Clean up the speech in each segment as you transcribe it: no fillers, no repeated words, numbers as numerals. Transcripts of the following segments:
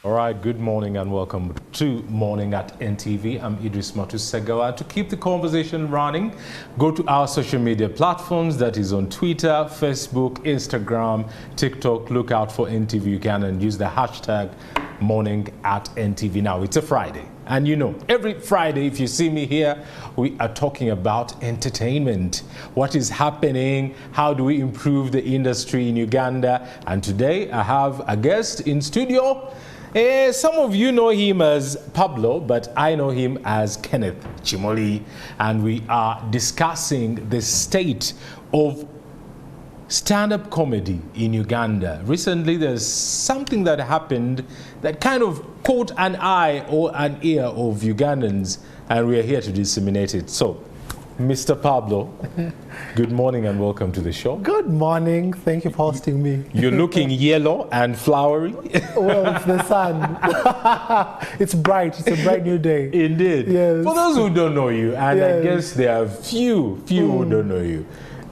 All right, good morning and welcome to Morning at NTV. I'm Idris Matusegawa. To keep the conversation running, go to our social media platforms, that is on Twitter, Facebook, Instagram, TikTok. Look out for NTV Uganda and use the hashtag Morning at NTV. Now, it's a Friday. And you know, every Friday, if you see me here, we are talking about entertainment. What is happening? How do we improve the industry in Uganda? And today, I have a guest in studio. Some of you know him as Pablo, but I know him as Kenneth Kimuli. And we are discussing the state of stand-up comedy in Uganda. Recently, there's something that happened that kind of caught an eye or an ear of Ugandans, and we are here to disseminate it. So, Mr. Pablo, good morning and welcome to the show. Good morning. Thank you for hosting me. You're looking yellow and flowery. Well, it's the sun. It's bright. It's a bright new day. Indeed. Yes. For those who don't know you, and Yes. I guess there are few who don't know you,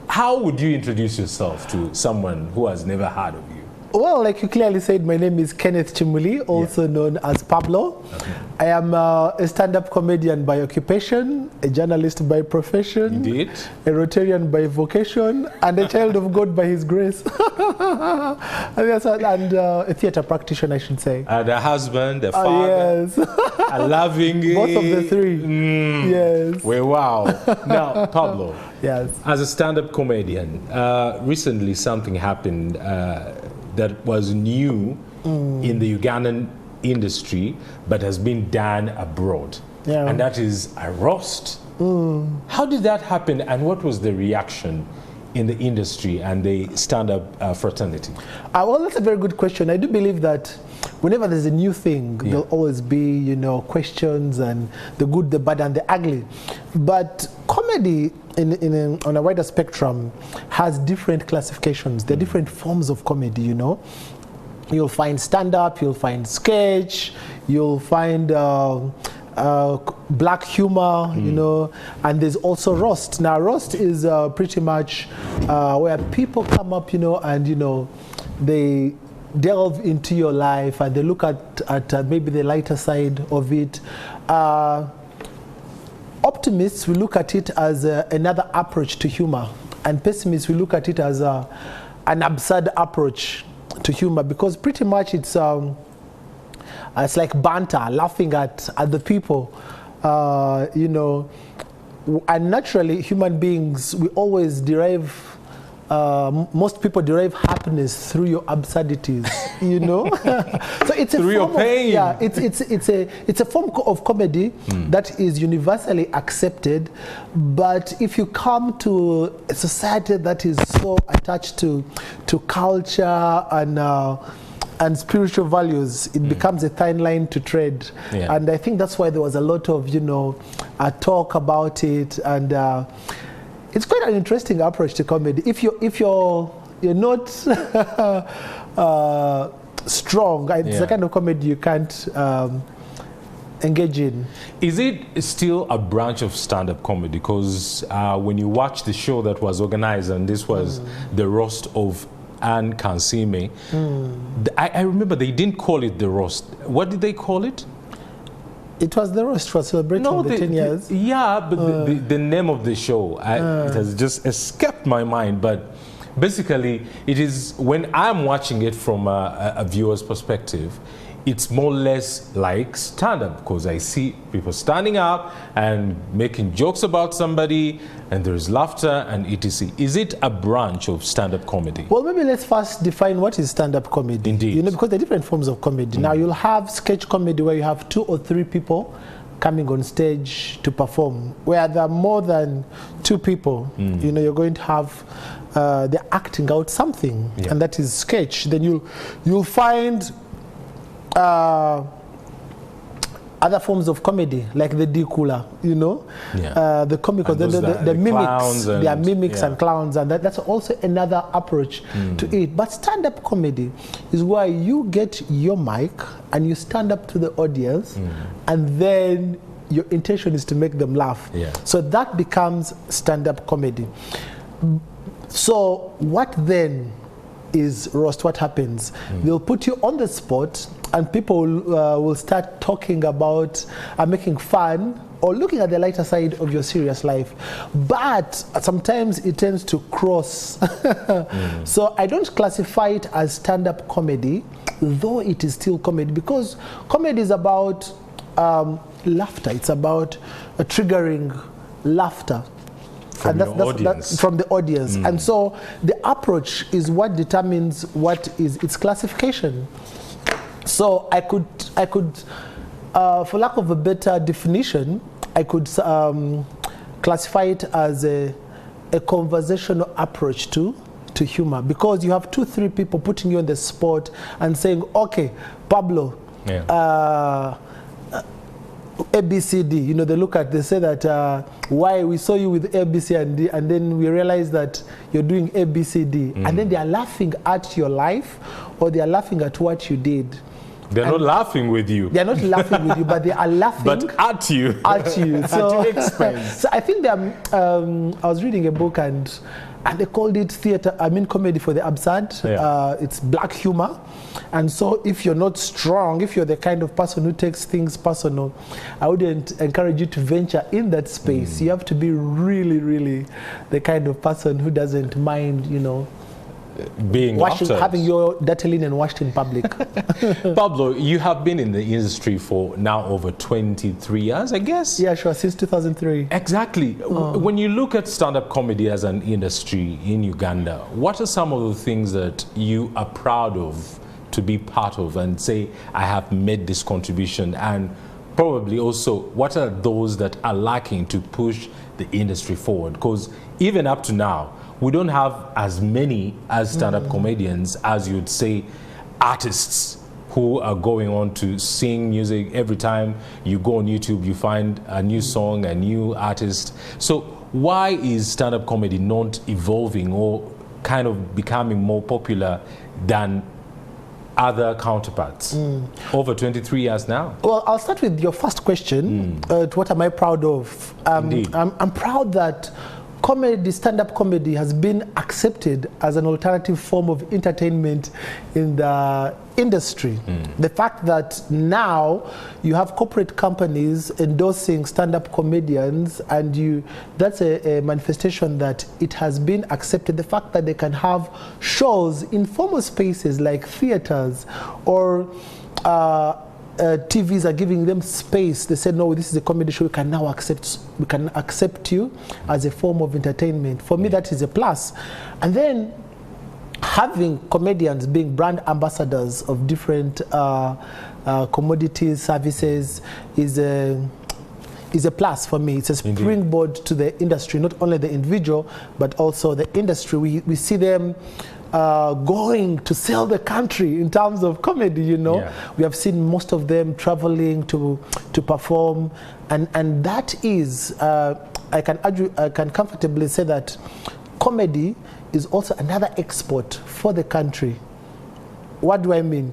how would you introduce yourself to someone who has never heard of you? Well, like you clearly said, my name is Kenneth Kimuli, also known as Pablo. Okay. I am a stand-up comedian by occupation, a journalist by profession, Indeed. a Rotarian by vocation, and a child of God by His grace. and a theatre practitioner, I should say. And a husband, a father, Yes. a loving... Both of the three. Yes. Well, wow. Now, Pablo, Yes. as a stand-up comedian, recently something happened that was new in the Ugandan industry, but has been done abroad. Yeah. And that is a roast. How did that happen, and what was the reaction in the industry and the stand-up fraternity? Well, that's a very good question. I do believe that whenever there's a new thing, there'll always be, questions, and the good, the bad, and the ugly. But comedy, on a wider spectrum, has different classifications. There are different forms of comedy, You'll find stand-up, you'll find sketch, you'll find black humor, and there's also roast. Now, roast is pretty much where people come up, and, they delve into your life and they look at maybe the lighter side of it. Optimists will look at it as another approach to humor, and pessimists will look at it as an absurd approach to humor, because pretty much it's like banter, laughing at the people, and naturally human beings, we always derive most people derive happiness through your absurdities, So it's a through your pain. It's a form of comedy that is universally accepted. But if you come to a society that is so attached to culture and spiritual values, it becomes a thin line to tread. Yeah. And I think that's why there was a lot of talk about it, and it's quite an interesting approach to comedy. If you're not strong, it's the kind of comedy you can't engage in. Is it still a branch of stand-up comedy? Because when you watch the show that was organized, and this was the roast of Anne Kansime, I remember they didn't call it the roast. What did they call it? It was the roast for celebrating the 10 years. But the name of the show, it has just escaped my mind. But basically, it is, when I'm watching it from a viewer's perspective, it's more or less like stand-up, because I see people standing up and making jokes about somebody, and there's laughter and etc. Is it a branch of stand-up comedy? Well, maybe let's first define what is stand-up comedy. Indeed. Because there are different forms of comedy. Now, you'll have sketch comedy where you have 2 or 3 people coming on stage to perform. Where there are more than 2 people, you're going to have they're acting out something, and that is sketch. Then you'll find other forms of comedy, like the D-Cooler, the comical, the mimics, they are mimics and clowns, and that's also another approach to it. But stand-up comedy is where you get your mic and you stand up to the audience, and then your intention is to make them laugh. So that becomes stand-up comedy. So what then is roast, what happens? They'll put you on the spot, and people will start talking about making fun or looking at the lighter side of your serious life. But sometimes it tends to cross. So I don't classify it as stand-up comedy, though it is still comedy, because comedy is about laughter. It's about triggering laughter. From That's from the audience. And so the approach is what determines what is its classification. So I could, for lack of a better definition, I could classify it as a conversational approach to humor, because you have 2-3 people putting you on the spot and saying, okay, Pablo, ABCD, you know, they say that why we saw you with ABC and then we realize that you're doing ABCD, and then they are laughing at your life, or they are laughing at what you did. They're not laughing with you. They're not laughing with you, but they are laughing but at you. At you. So, at your expense. So I think that I was reading a book and they called it comedy for the absurd. It's black humor. And so if you're not strong, if you're the kind of person who takes things personal, I wouldn't encourage you to venture in that space. You have to be really, really the kind of person who doesn't mind, you know, being having your dirty linen washed in public. Pablo, you have been in the industry for now over 23 years, I guess? Yeah, sure, since 2003. Exactly. When you look at stand-up comedy as an industry in Uganda, what are some of the things that you are proud of to be part of and say, I have made this contribution? And probably also, what are those that are lacking to push the industry forward? Because even up to now, we don't have as many as stand-up comedians as you'd say artists who are going on to sing music. Every time you go on YouTube, you find a new song, a new artist. So why is stand-up comedy not evolving or kind of becoming more popular than other counterparts? Over 23 years now. Well, I'll start with your first question. What am I proud of? Indeed. I'm proud that comedy, stand-up comedy, has been accepted as an alternative form of entertainment in the industry. The fact that now you have corporate companies endorsing stand-up comedians, and that's a manifestation that it has been accepted. The fact that they can have shows in formal spaces like theaters, or TVs are giving them space. They said, no, this is a comedy show. We can now accept you as a form of entertainment. For me, that is a plus. And then having comedians being brand ambassadors of different commodities, services is a plus for me. It's a springboard to the industry, not only the individual, but also the industry. We see them going to sell the country in terms of comedy, you know. We have seen most of them traveling to perform, and that is, I can comfortably say that comedy is also another export for the country. What do I mean?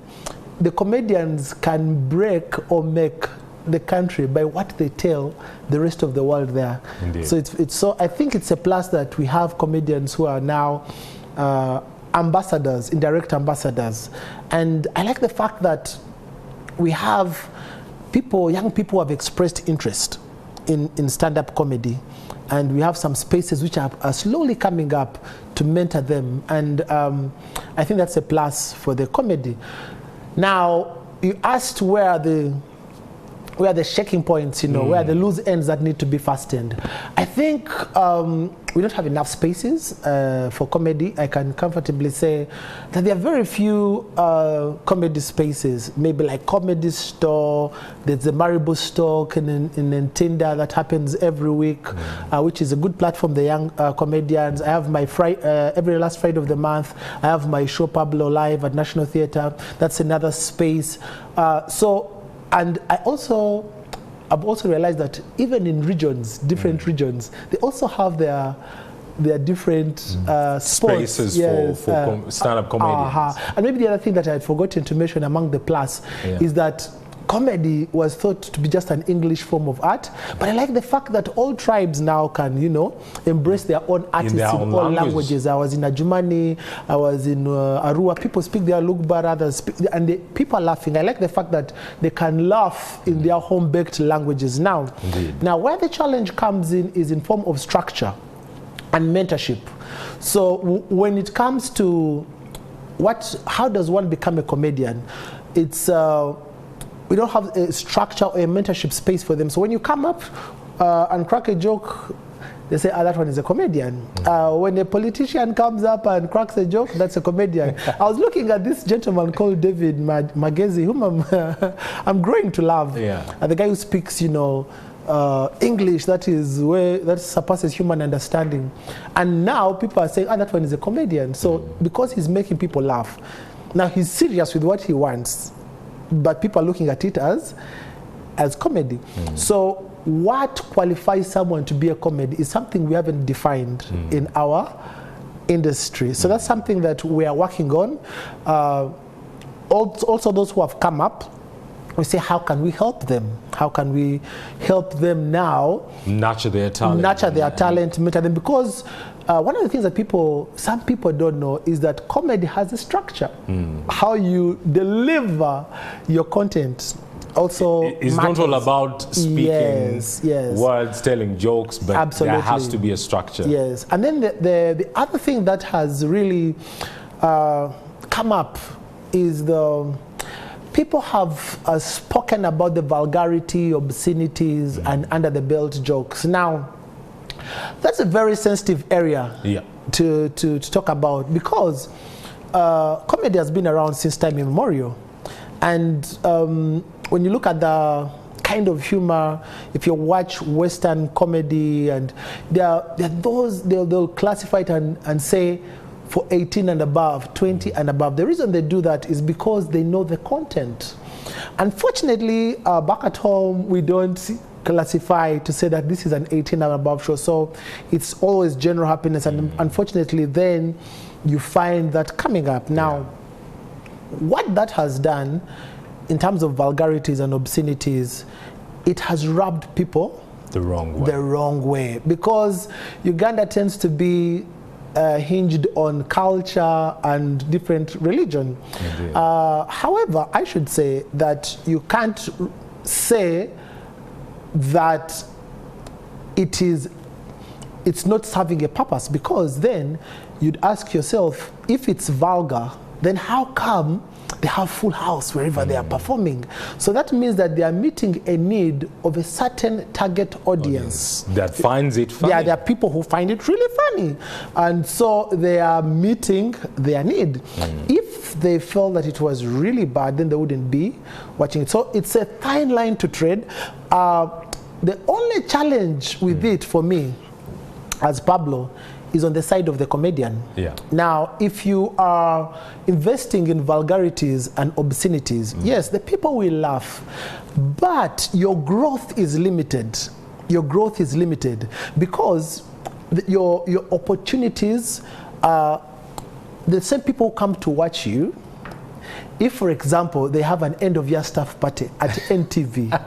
The comedians can break or make the country by what they tell the rest of the world there. Indeed. So I think it's a plus that we have comedians who are now ambassadors, indirect ambassadors. And I like the fact that we have young people who have expressed interest in stand-up comedy, and we have some spaces which are slowly coming up to mentor them, and I think that's a plus for the comedy. Now, you asked where the shaking points, you know, where the loose ends that need to be fastened. I think we don't have enough spaces for comedy. I can comfortably say that there are very few comedy spaces, maybe like Comedy Store, there's the Maribu Store in Ntinda that happens every week, which is a good platform for the young comedians. I have my every last Friday of the month, I have my show Pablo live at National Theatre. That's another space. And I've also realized that even in regions, different regions, they also have their different spaces for stand-up comedians. And maybe the other thing that I had forgotten to mention among the plus is that comedy was thought to be just an English form of art. But I like the fact that all tribes now can, embrace their own artists in all languages. I was in Ajumani, I was in Arua. People speak their Lugbara, others speak, and people are laughing. I like the fact that they can laugh in their home-baked languages now. Indeed. Now, where the challenge comes in is in form of structure and mentorship. So when it comes to how does one become a comedian? It's we don't have a structure or a mentorship space for them. So when you come up and crack a joke, they say, that one is a comedian. When a politician comes up and cracks a joke, that's a comedian. I was looking at this gentleman called David Magezi, whom I'm growing to love. Yeah. The guy who speaks, English that surpasses human understanding. And now people are saying, that one is a comedian. So because he's making people laugh, now he's serious with what he wants, but people are looking at it as comedy. So what qualifies someone to be a comedy is something we haven't defined in our industry. So that's something that we are working on. Also those who have come up, we say, how can we help them? How can we help them now? Nurture their talent. Mentor them. Because one of the things that some people don't know is that comedy has a structure. How you deliver your content also it's matters. not all about speaking words, telling jokes, but absolutely. There has to be a structure. Yes. And then the other thing that has really come up is people have spoken about the vulgarity, obscenities, and under-the-belt jokes. Now, that's a very sensitive area to talk about, because comedy has been around since time immemorial. And when you look at the kind of humor, if you watch Western comedy, and they'll classify it and say, for 18 and above, 20 and above. The reason they do that is because they know the content. Unfortunately, back at home, we don't classify to say that this is an 18 and above show. So it's always general happiness. And unfortunately, then you find that coming up. Now, what that has done in terms of vulgarities and obscenities, it has rubbed people the wrong way. Because Uganda tends to be hinged on culture and different religion. However, I should say that you can't say that it's not serving a purpose, because then you'd ask yourself, if it's vulgar, then how come they have full house wherever they are performing? So that means that they are meeting a need of a certain target audience. That finds it funny. Yeah, there are people who find it really funny. And so they are meeting their need. If they felt that it was really bad, then they wouldn't be watching it. So it's a fine line to tread. The only challenge with it for me, as Pablo, is on the side of the comedian. Now, if you are investing in vulgarities and obscenities, yes, the people will laugh, but your growth is limited. Your growth is limited because your opportunities are the same people who come to watch you. If, for example, they have an end-of-year staff party at NTV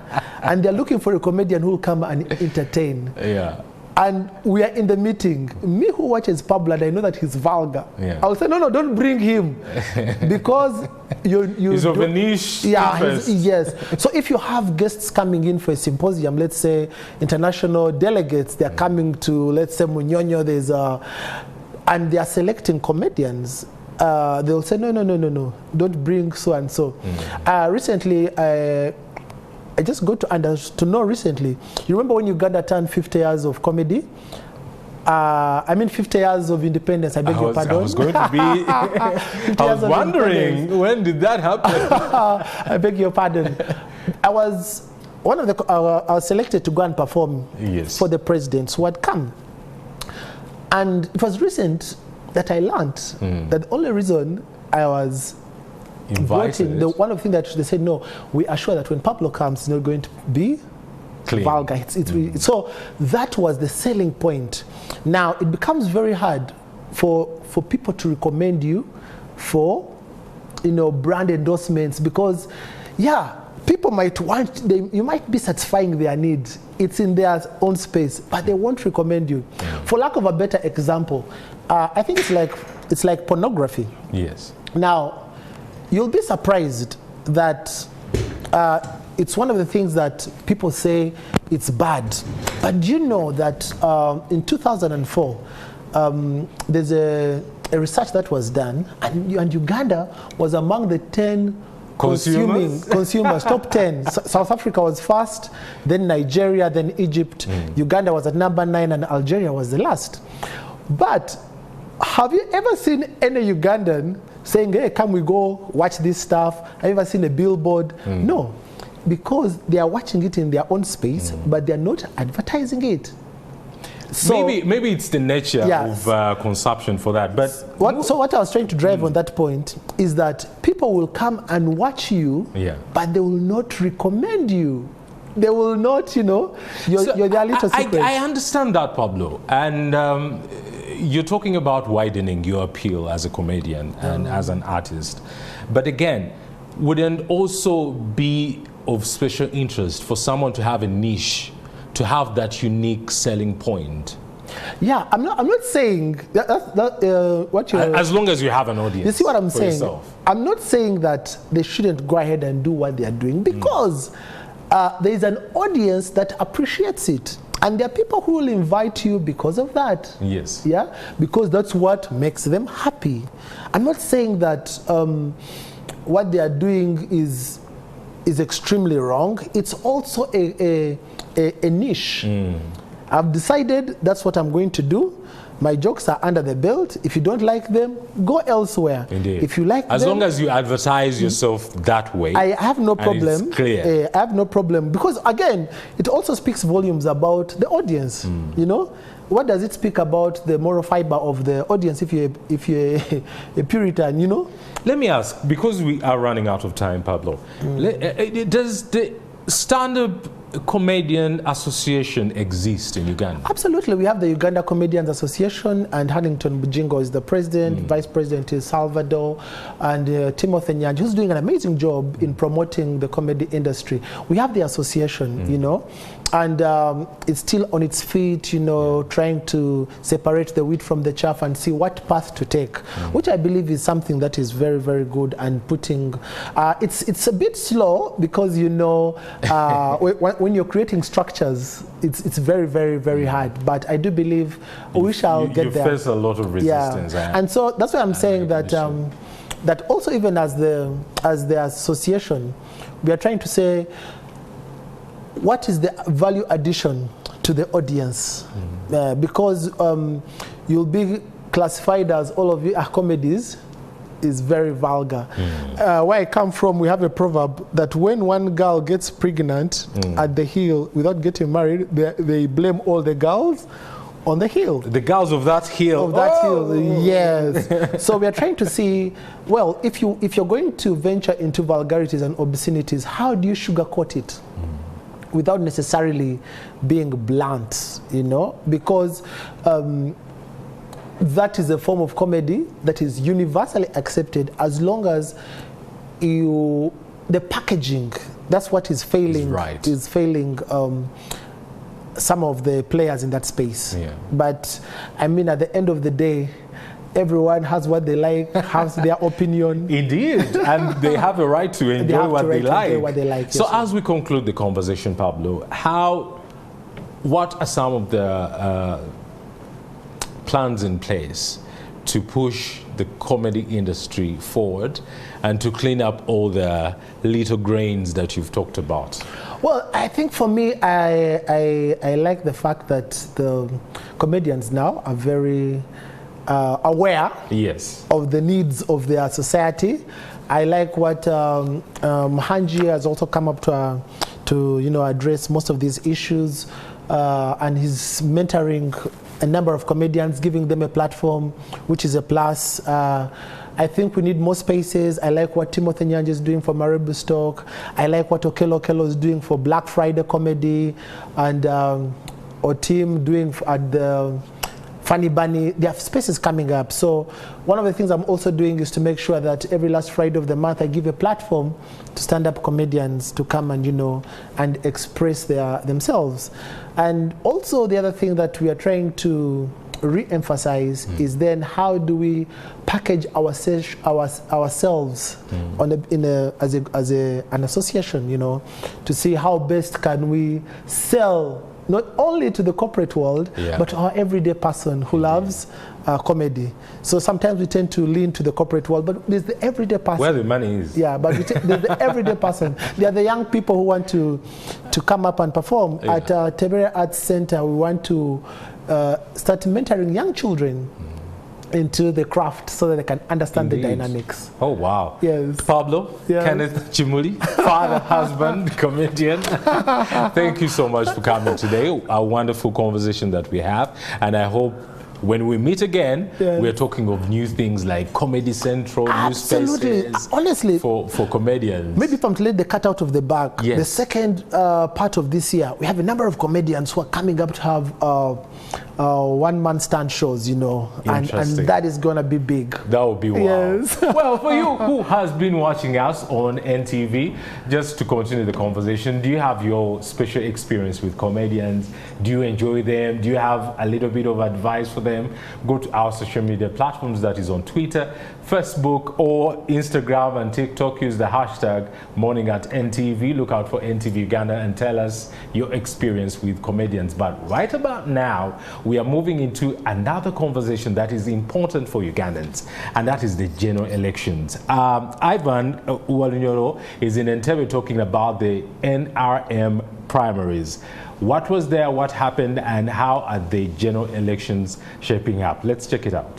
and they're looking for a comedian who will come and entertain, and we are in the meeting, me who watches Pablo, and I know that he's vulgar, I'll say, no, don't bring him, because he's of a niche interest. Yes. So if you have guests coming in for a symposium, let's say international delegates, they're coming to, let's say, Munyonyo, and they are selecting comedians, they'll say, no, don't bring so and so. Recently, I just got to know recently. You remember when Uganda turned 50 years of comedy? 50 years of independence. I beg your pardon. I was going to be. I was wondering, when did that happen? I beg your pardon. I was selected to go and perform for the presidents who had come. And it was recent that I learned that the only reason I was invited, one of the things that they said, no, we are sure that when Pablo comes, it's not going to be clean, vulgar. So that was the selling point. Now it becomes very hard for people to recommend you for brand endorsements, because people might you might be satisfying their needs. It's in their own space, but they won't recommend you. For lack of a better example, I think it's like pornography. Yes. Now, you'll be surprised that it's one of the things that people say it's bad. But do you know that in 2004, there's a research that was done, and Uganda was among the 10 consumers, top 10. South Africa was first, then Nigeria, then Egypt. Uganda was at number 9, and Algeria was the last. But have you ever seen any Ugandan saying, hey, come we go watch this stuff? Have you ever seen a billboard? No, because they are watching it in their own space, but they're not advertising it. So maybe it's the nature of consumption for that. But what I was trying to drive on that point is that people will come and watch you, but they will not recommend you. They will not, you're their little secret. I understand that, Pablo. And you're talking about widening your appeal as a comedian and as an artist. But again, wouldn't also be of special interest for someone to have a niche, to have that unique selling point? Yeah, I'm not saying what you. As long as you have an audience. You see what I'm saying? Yourself. I'm not saying that they shouldn't go ahead and do what they are doing, because there is an audience that appreciates it, and there are people who will invite you because of that. Yes. Yeah, because that's what makes them happy. I'm not saying that what they are doing is extremely wrong. It's also a niche. I've decided that's what I'm going to do. My jokes are under the belt. If you don't like them, go elsewhere. Indeed. If you like them, as long as you advertise yourself that way, I have no problem. It's clear. I have no problem, because again, it also speaks volumes about the audience. What does it speak about the moral fiber of the audience if you're a Puritan? Let me ask, because we are running out of time, Pablo. Does the stand-up comedian association exist in Uganda? Absolutely. We have the Uganda Comedians Association, and Hannington Bujingo is the president. Vice president is Salvador, and Timothy Nyanji, who's doing an amazing job in promoting the comedy industry. We have the association, and it's still on its feet, trying to separate the wheat from the chaff and see what path to take, which I believe is something that is very, very good, and putting, it's a bit slow, because, when you're creating structures, it's very, very, very hard. But I do believe we shall get there. You face a lot of resistance. And so that's why I'm saying that that also, even as the association, we are trying to say, what is the value addition to the audience? Because you'll be classified as, all of you are comedies, is very vulgar. Where I come from, we have a proverb that when one girl gets pregnant at the hill without getting married, they blame all the girls on the hill. The girls of that hill. Of that hill, yes. So we are trying to see, well, if you're going to venture into vulgarities and obscenities, how do you sugarcoat it without necessarily being blunt, because that is a form of comedy that is universally accepted, as long as the packaging, that's what is failing, is failing some of the players in that space. But I mean, at the end of the day, everyone has what they like, has their opinion. Indeed, and they have a right to enjoy what they like. So as we conclude the conversation, Pablo, what are some of the plans in place to push the comedy industry forward and to clean up all the little grains that you've talked about? Well, I think for me, I like the fact that the comedians now are very aware of the needs of their society. I like what Hanji has also come up to address most of these issues, and he's mentoring a number of comedians, giving them a platform, which is a plus. I think we need more spaces. I like what Timothy Nyanji is doing for Maribu Stock. I like what Okello is doing for Black Friday comedy, and Otim doing at the Funny Bunny, there are spaces coming up. So one of the things I'm also doing is to make sure that every last Friday of the month I give a platform to stand-up comedians to come and, you know, and express themselves. And also the other thing that we are trying to re-emphasize is then how do we package ourselves on as an association, you know, to see how best can we sell not only to the corporate world, but to our everyday person who loves comedy. So sometimes we tend to lean to the corporate world, but there's the everyday person. Where the money is. Yeah, but there's the everyday person. There are the young people who want to come up and perform. At Tebere Arts Center, we want to start mentoring young children into the craft so that they can understand the dynamics. Oh, wow. Yes. Pablo, Kenneth Kimuli, father, husband, comedian. Thank you so much for coming today. A wonderful conversation that we have. And I hope when we meet again, we're talking of new things like Comedy Central, new spaces. Honestly, for comedians. Maybe if I'm to let the cat out of the bag, the second part of this year, we have a number of comedians who are coming up to have one-man stand shows, you know, and that is going to be big. That will be wow. Yes. Well, for you who has been watching us on NTV, just to continue the conversation, do you have your special experience with comedians? Do you enjoy them? Do you have a little bit of advice for them? Go to our social media platforms, that is on Twitter, Facebook, or Instagram and TikTok. Use the hashtag Morning at NTV. Look out for NTV Uganda and tell us your experience with comedians. But right about now, we are moving into another conversation that is important for Ugandans, and that is the general elections. Ivan Uwalunyoro is in Entebbe talking about the NRM primaries. What was there, what happened, and how are the general elections shaping up? Let's check it out.